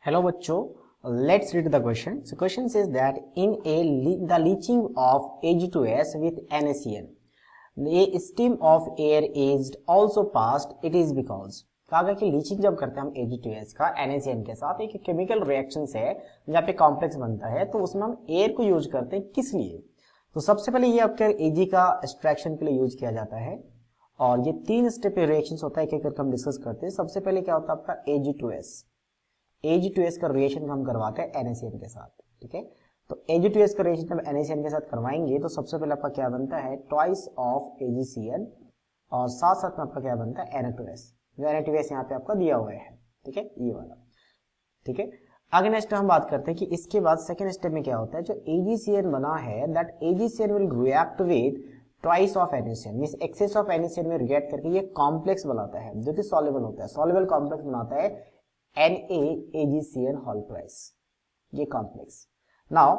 Hello बच्चों, let's read the question. So question says that in the leaching of Ag2S with NaCN, the stream of air is also passed. It is because कहा कि leaching जब करते हैं हम Ag2S का NaCN के साथ एक केमिकल रिएक्शन है जहाँ पे कॉम्प्लेक्स बनता है, तो उसमें हम एयर को यूज करते हैं किस लिए? तो सबसे पहले ये आपके Ag का एक्सट्रैक्शन के लिए यूज किया जाता है और ये 3 स्टेप रिएक्शन होता है, एक एक करके हम डिस्कस करते हैं। सबसे पहले क्या होता है आपका Ag2S का रिएक्शन हम करवाते हैं NaCN के साथ, ठीक है। तो Ag2S का रिएक्शन हम NaCN के साथ करवाएंगे तो सबसे पहले आपका क्या बनता है, ट्वाइस ऑफ AgCN और साथ साथ में आपका क्या बनता है Na2S, जो Na2S यहाँ पे आपका दिया हुआ है, ठीक है, ये वाला, ठीक है। आगे नेक्स्ट हम बात करते हैं कि इसके बाद सेकेंड स्टेप में क्या होता है, जो AgCN बना है that AgCN will react with twice of NaCN, means excess of NaCN में रिएक्ट करके ये कॉम्प्लेक्स बनाता है जो कि सॉल्युबल होता है, सॉल्युबल कॉम्प्लेक्स बनाता है NaAgCN होल ट्वाइस, ये कॉम्प्लेक्स। नाउ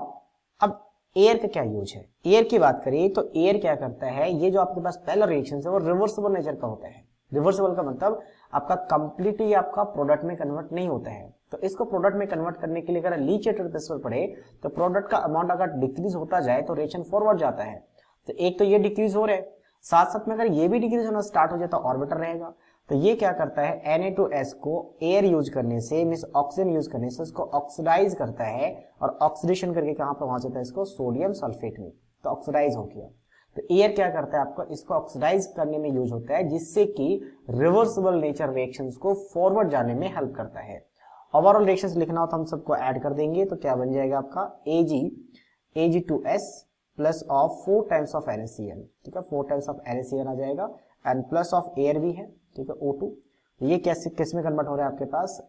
अब एयर का क्या यूज है, एयर की बात करिए तो एयर क्या करता है, ये जो आपके पास पहला रिएक्शन है वो रिवर्सिबल नेचर का होता है। रिवर्सिबल का मतलब आपका कंप्लीटली आपका प्रोडक्ट में कन्वर्ट नहीं होता है, तो इसको प्रोडक्ट में कन्वर्ट करने के लिए अगर लीच पर पड़े तो प्रोडक्ट का अमाउंट अगर डिक्रीज होता जाए तो रिएक्शन फॉरवर्ड जाता है। तो एक तो ये डिक्रीज हो रहा है, साथ साथ में अगर ये भी डिक्रीज होना स्टार्ट हो जाता है और बेटर रहेगा। तो ये क्या करता है, Na2S को एयर यूज करने से मींस ऑक्सीजन यूज करने से उसको ऑक्सीडाइज करता है और ऑक्सीडेशन करके कहां पर पहुंच जाता है, इसको सोडियम सल्फेट में, तो ऑक्सीडाइज हो गया। तो एयर क्या करता है आपको, इसको ऑक्सीडाइज करने में यूज होता है जिससे कि रिवर्सिबल नेचर रिएक्शंस को फॉरवर्ड जाने में हेल्प करता है। ओवरऑल रिएक्शंस लिखना हो तो हम सबको ऐड कर देंगे, तो क्या बन जाएगा आपका Ag2S plus of 4 times of NaCN, ठीक है, 4 टाइम्स ऑफ NaCN आ जाएगा एंड प्लस ऑफ एयर भी है, ठीक है, O2। ये कैसे किस में कन्वर्ट हो रहा है आपके पास,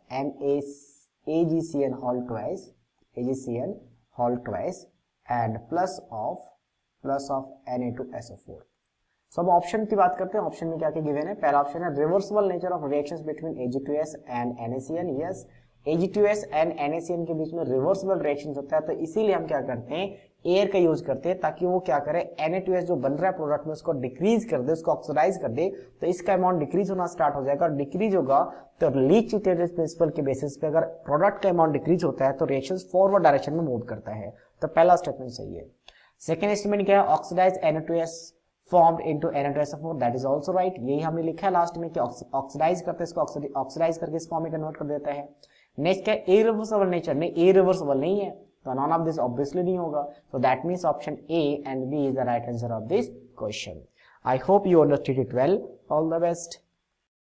AgCN whole twice, AgCN whole twice and plus of Na2SO4। So अब ऑप्शन की बात करते हैं। ऑप्शन में क्या क्या गिवन है, पहला ऑप्शन है reversible nature of reactions between Ag2S and NaCN। Yes, Ag2S and NaCN के बीच में रिवर्सिबल रिएक्शंस होता है, तो इसीलिए हम क्या करते हैं, एयर का यूज करते हैं ताकि वो क्या करे, Na2S जो बन रहा है प्रोडक्ट में उसको डिक्रीज कर दे, उसको ऑक्सीडाइज कर दे, तो इसका अमाउंट डिक्रीज होना स्टार्ट हो जाएगा और डिक्रीज होगा तो लीच प्रिंसिपल के बेसिस पे अगर प्रोडक्ट का अमाउंट डिक्रीज होता है तो रिएक्शंस फॉरवर्ड डायरेक्शन में मूव करता है। तो पहला स्टेटमेंट सही है। सेकेंड स्टेटमेंट क्या है, oxidise Na2S formed into Na2SO4, that is also right. यही हमने लिखा है लास्ट में कि ऑक्सीडाइज करते हैं, इसको ऑक्सीडाइज करके इस फॉर्म में कन्वर्ट कर देता है। नेक्स्ट क्या, इरिवर्सिबल नेचर, नहीं इरिवर्सिबल नहीं है, तो नॉन ऑफ दिस ऑब्वियसली नहीं होगा, so that means option A and B is the right answer of this question. I hope you understood it well. All the best.